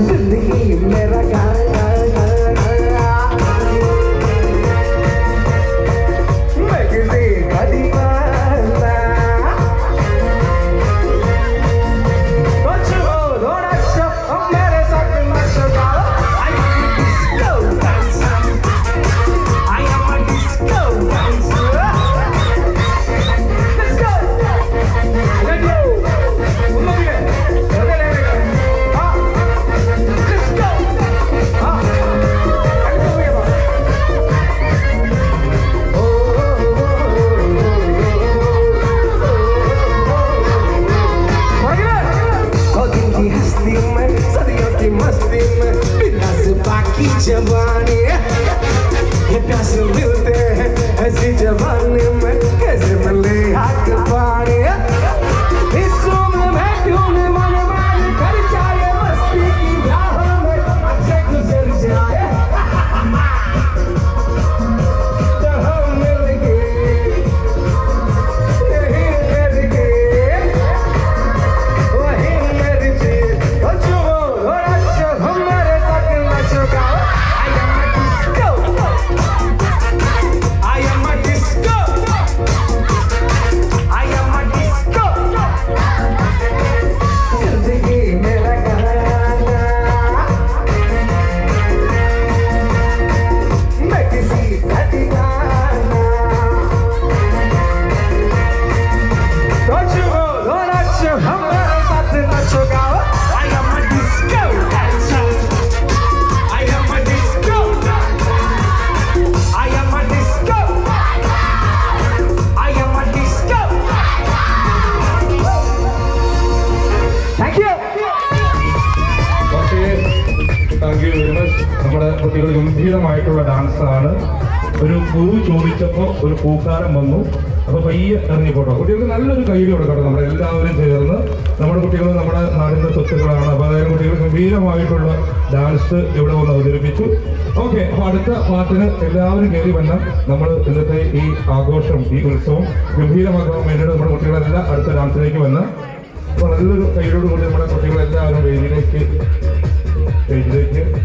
जिंदगी मेरा मैं किसी का दीवाना कुछ हो थोड़ा सा मेरे साथ मत गाओ I am a disco dancer let's go let's go मस्ती में बिना से बाकी जवानी ये प्यास मिलते हैं ऐसी जवानी में कैसे मिले हाथ पानी इस उम्र में क्यों न मन मान कर जाए मस्ती की राह में अच्छे गुजर जाए तो हम मिल गए नहीं मिल गए वही मेरी चीज നമ്മുടെ കുട്ടികൾ ഗംഭീരമായിട്ടുള്ള ഡാൻസാണ്. ഒരു പൂ ചോദിച്ചപ്പോൾ ഒരു പൂക്കാലം വന്നു. അപ്പോൾ പയ്യെ ഇറങ്ങിപ്പോട്ടോ. കുട്ടികൾക്ക് നല്ലൊരു കൈയ്യടി കൊടുക്കണം. നമ്മളെല്ലാവരും ചേർന്ന് നമ്മുടെ കുട്ടികൾ നമ്മുടെ നാടിൻ്റെ സ്വത്തുക്കളാണ്. അപ്പോൾ അതായത് കുട്ടികൾ ഗംഭീരമായിട്ടുള്ള ഡാൻസ് ഇവിടെ വന്ന് അവതരിപ്പിച്ചു. ഓക്കെ, അപ്പോൾ അടുത്ത പാട്ടിന് എല്ലാവരും കയറി വന്നാൽ നമ്മൾ ഇന്നത്തെ ഈ ആഘോഷം, ഈ ഉത്സവം ഗംഭീരമാക്കാൻ വേണ്ടിയിട്ട് നമ്മുടെ കുട്ടികളെല്ലാം അടുത്ത ഡാൻസിലേക്ക് വന്ന് അപ്പോൾ നല്ലൊരു കൈയോടുകൂടി നമ്മുടെ കുട്ടികളെല്ലാവരും സ്റ്റേജിലേക്ക്